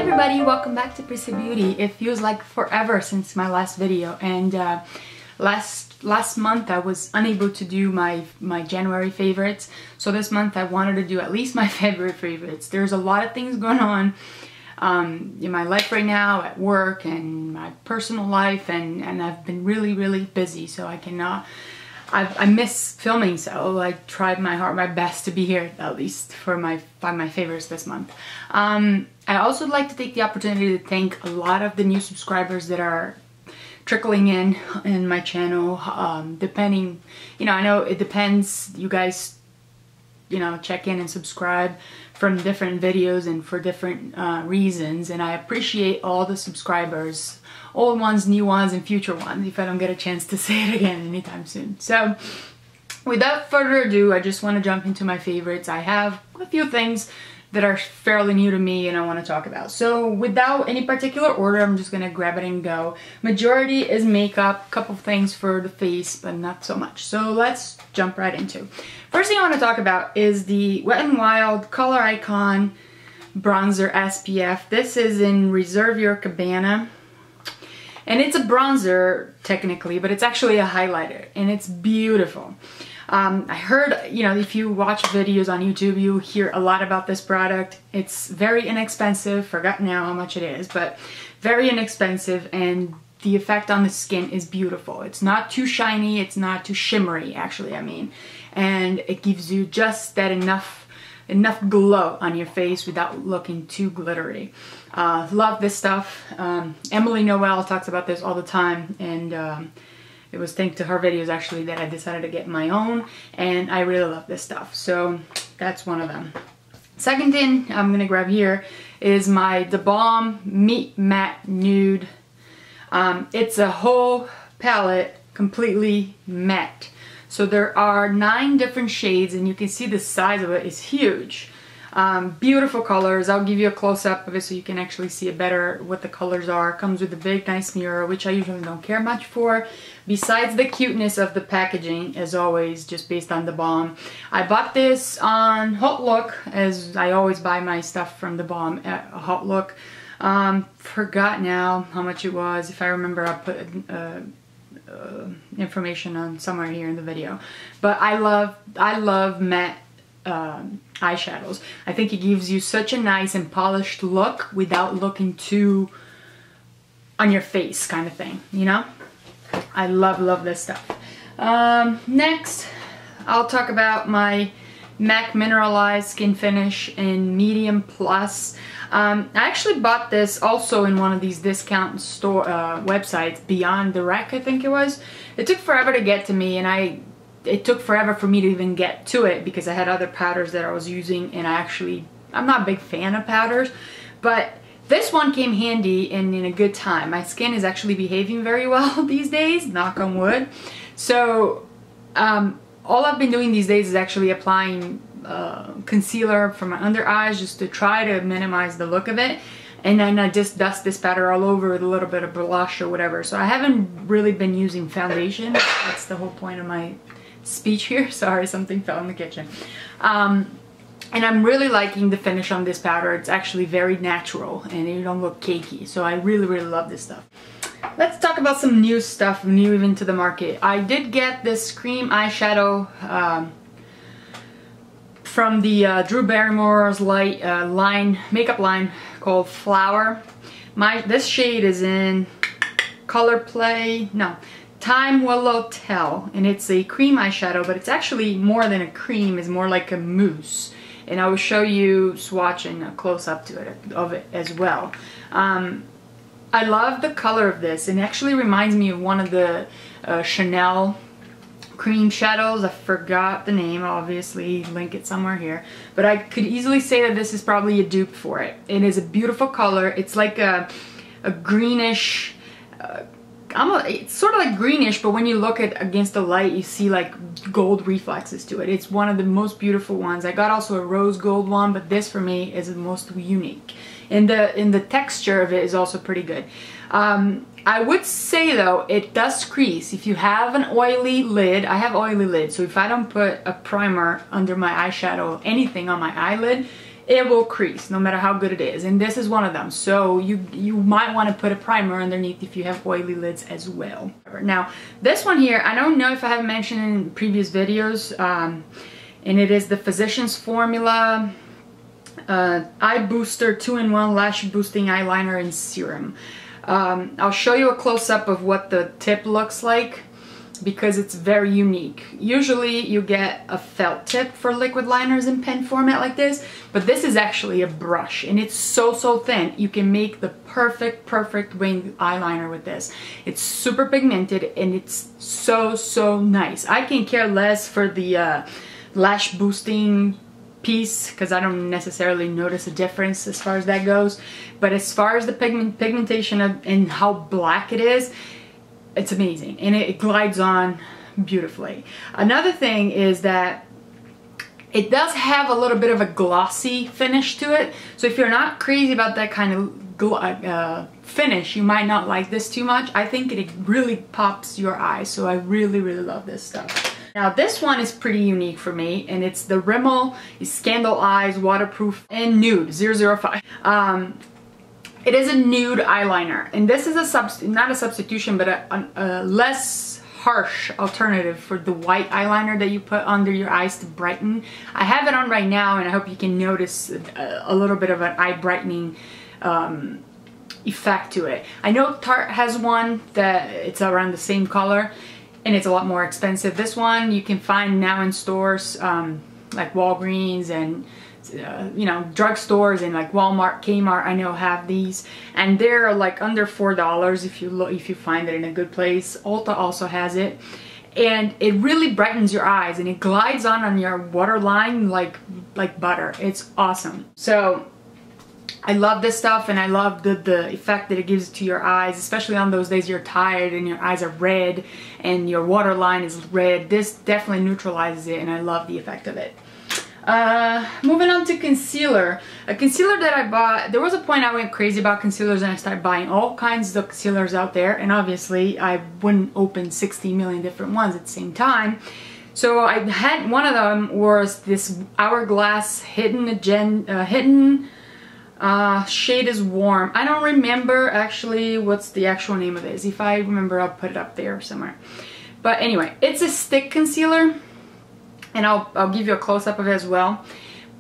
everybody, welcome back to Prisa Beauty. It feels like forever since my last video, and last month I was unable to do my January favorites, so this month I wanted to do at least my February favorites. There's a lot of things going on in my life right now, at work and my personal life, and I've been really busy, so I cannot. I miss filming, so I tried my best to be here at least for my favorites this month. I also would like to take the opportunity to thank a lot of the new subscribers that are trickling in my channel. Depending, you know, I know it depends. You guys, you know, check in and subscribe from different videos and for different reasons, and I appreciate all the subscribers. Old ones, new ones, and future ones, if I don't get a chance to say it again anytime soon. So, without further ado, I just want to jump into my favorites. I have a few things that are fairly new to me and I want to talk about. So, without any particular order, I'm just going to grab it and go. Majority is makeup, couple things for the face, but not so much. So, let's jump right into. First thing I want to talk about is the Wet n Wild Color Icon Bronzer SPF. This is in Reserve Your Cabanna. And it's a bronzer, technically, but it's actually a highlighter, and it's beautiful. I heard, you know, if you watch videos on YouTube, you hear a lot about this product. It's very inexpensive, forgot now how much it is, but very inexpensive, and the effect on the skin is beautiful. It's not too shiny, it's not too shimmery, actually, I mean. And it gives you just that enough glow on your face without looking too glittery. Love this stuff. Emily Noel talks about this all the time, and it was thanks to her videos actually that I decided to get my own, and I really love this stuff. So that's one of them. Second thing I'm gonna grab here is the Balm Meet Matte Nude. It's a whole palette, completely matte. So there are 9 different shades, and you can see the size of it is huge. Beautiful colors. I'll give you a close-up of it so you can actually see it better what the colors are. Comes with a big nice mirror, which I usually don't care much for. Besides the cuteness of the packaging, as always, just based on the Balm. I bought this on Hot Look, as I always buy my stuff from the Balm at Hot Look. Forgot now how much it was. If I remember, I'll put information on somewhere here in the video. But I love matte eyeshadows. I think it gives you such a nice and polished look without looking too on your face kind of thing, you know? I love this stuff. Next, I'll talk about my MAC Mineralize Skin Finish in Medium Plus. I actually bought this also in one of these discount store websites, Beyond the Rack I think it was. It took forever to get to me, and it took forever for me to even get to it because I had other powders that I was using, and I'm not a big fan of powders, but this one came handy and in a good time. My skin is actually behaving very well these days, knock on wood. So all I've been doing these days is actually applying concealer for my under eyes just to try to minimize the look of it, and then I just dust this powder all over with a little bit of blush or whatever. So I haven't really been using foundation. That's the whole point of my speech here. Sorry, something fell in the kitchen. And I'm really liking the finish on this powder. It's actually very natural and you don't look cakey, so I really love this stuff. Let's talk about some new stuff, new even to the market. I did get this cream eyeshadow from the Drew Barrymore's makeup line called Flower. This shade is in Time Willow Tell, and it's a cream eyeshadow, but it's actually more than a cream, it's more like a mousse. And I will show you swatching a close-up of it as well. I love the color of this, and it actually reminds me of one of the Chanel cream shadows. I forgot the name, I'll obviously link it somewhere here, but I could easily say that this is probably a dupe for it. It is a beautiful color. It's like a greenish, it's sort of like greenish, but when you look at against the light, you see like gold reflexes to it. It's one of the most beautiful ones. I got also a rose gold one, but this for me is the most unique. And the texture of it is also pretty good. I would say though, it does crease. If you have an oily lid, I have oily lids, so if I don't put a primer under my eyeshadow, anything on my eyelid, it will crease no matter how good it is, and this is one of them. So you might want to put a primer underneath if you have oily lids as well. Now this one here, I don't know if I have mentioned in previous videos, and it is the Physicians Formula Eye Booster 2-in-1 Lash Boosting Eyeliner and Serum. I'll show you a close-up of what the tip looks like because it's very unique. Usually you get a felt tip for liquid liners in pen format like this, but this is actually a brush, and it's so thin. You can make the perfect wing eyeliner with this. It's super pigmented and it's so nice. I can care less for the lash boosting piece because I don't necessarily notice a difference as far as that goes, but as far as the pigmentation and how black it is, it's amazing, and it glides on beautifully. Another thing is that it does have a little bit of a glossy finish to it, so if you're not crazy about that kind of finish, you might not like this too much. I think it really pops your eyes, so I really love this stuff. Now this one is pretty unique for me, and it's the Rimmel Scandaleyes Waterproof and Nude 005. It is a nude eyeliner, and this is not a substitution, but a less harsh alternative for the white eyeliner that you put under your eyes to brighten. I have it on right now, and I hope you can notice a little bit of an eye brightening effect to it. I know Tarte has one that it's around the same color, and it's a lot more expensive. This one you can find now in stores like Walgreens and you know, drugstores and like Walmart, Kmart, I know have these, and they're like under $4 if you find it in a good place. Ulta also has it, and it really brightens your eyes, and it glides on your waterline like butter. It's awesome. So I love this stuff, and I love the effect that it gives to your eyes, especially on those days you're tired and your eyes are red and your waterline is red. This definitely neutralizes it, and I love the effect of it. Moving on to concealer. A concealer that I bought, there was a point I went crazy about concealers and I started buying all kinds of concealers out there, and obviously I wouldn't open 60 million different ones at the same time. So I had one of them was this Hourglass hidden shade is warm. I don't remember actually what's the actual name of it. If I remember, I'll put it up there somewhere. But anyway, it's a stick concealer, and I'll give you a close-up of it as well.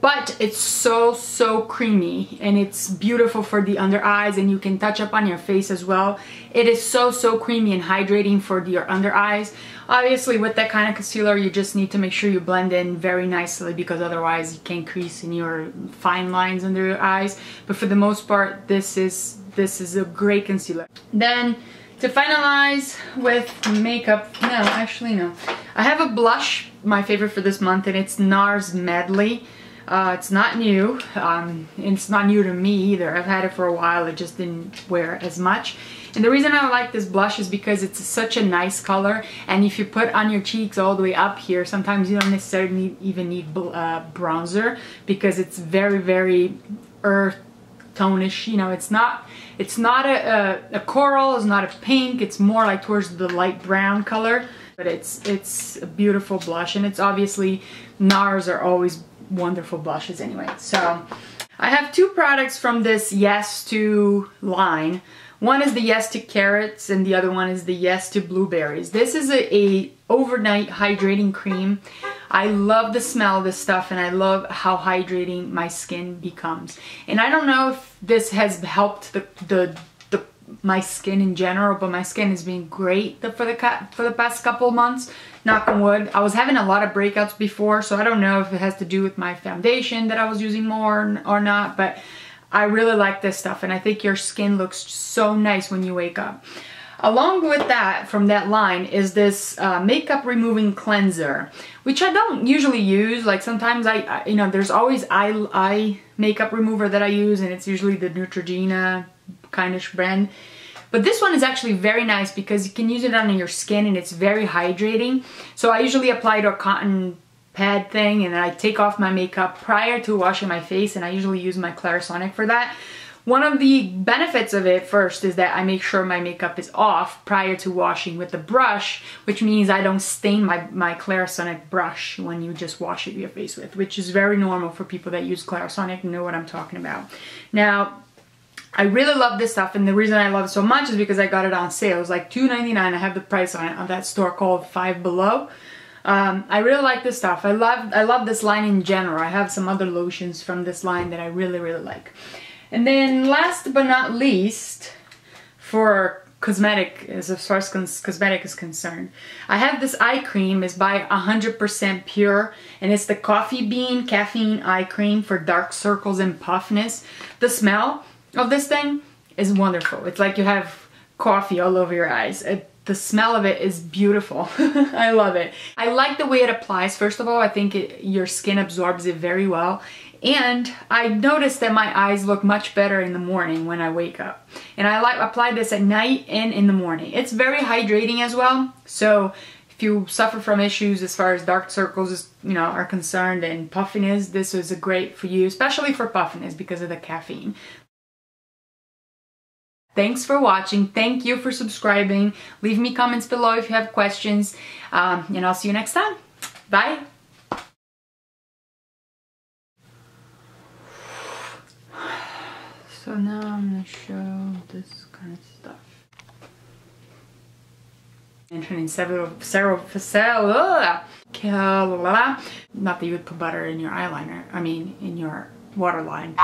But it's so creamy, and it's beautiful for the under eyes, and you can touch up on your face as well. It is so creamy and hydrating for your under eyes. Obviously with that kind of concealer you just need to make sure you blend in very nicely, because otherwise you can crease in your fine lines under your eyes. But for the most part, this is a great concealer. Then to finalize with makeup, no, actually no. I have a blush, my favorite for this month, and it's Nars Medley. It's not new. It's not new to me either. I've had it for a while. I just didn't wear it as much. And the reason I like this blush is because it's such a nice color, and if you put on your cheeks all the way up here, sometimes you don't necessarily even need bronzer, because it's very earth tone-ish. You know, it's not a coral, it's not a pink, it's more like towards the light brown color. But it's a beautiful blush, and it's obviously, Nars are always wonderful blushes anyway. So I have two products from this Yes to line. One is the Yes to Carrots, and the other one is the Yes to Blueberries. This is a Overnight Hydrating Cream. I love the smell of this stuff, and I love how hydrating my skin becomes. And I don't know if this has helped my skin in general, but my skin has been great for the past couple months, knock on wood. I was having a lot of breakouts before, so I don't know if it has to do with my foundation that I was using more or not, but I really like this stuff, and I think your skin looks so nice when you wake up. Along with that, from that line, is this makeup removing cleanser, which I don't usually use. Like sometimes you know, there's always eye makeup remover that I use, and it's usually the Neutrogena kind-ish brand. But this one is actually very nice because you can use it on your skin, and it's very hydrating. So I usually apply to a cotton pad thing, and then I take off my makeup prior to washing my face, and I usually use my Clarisonic for that. One of the benefits of it first is that I make sure my makeup is off prior to washing with the brush, which means I don't stain my Clarisonic brush when you just wash your face with, which is very normal for people that use Clarisonic and know what I'm talking about. Now, I really love this stuff, and the reason I love it so much is because I got it on sale. It was like $2.99. I have the price on it on that store called Five Below. I really like this stuff. I love this line in general. I have some other lotions from this line that I really, really like. And then last but not least, for cosmetic, as far as cosmetic is concerned, I have this eye cream. It's by 100% Pure, and it's the Coffee Bean Caffeine Eye Cream for dark circles and puffiness. The smell of this thing is wonderful. It's like you have coffee all over your eyes. The smell of it is beautiful. I love it. I like the way it applies. First of all, I think your skin absorbs it very well. And I noticed that my eyes look much better in the morning when I wake up. And I apply this at night and in the morning. It's very hydrating as well. So if you suffer from issues as far as dark circles, are concerned, and puffiness, this is great for you, especially for puffiness because of the caffeine. Thanks for watching. Thank you for subscribing. Leave me comments below if you have questions. And I'll see you next time. Bye. So now I'm going to show this kind of stuff. Entering several not that you would put butter in your eyeliner. I mean, in your waterline.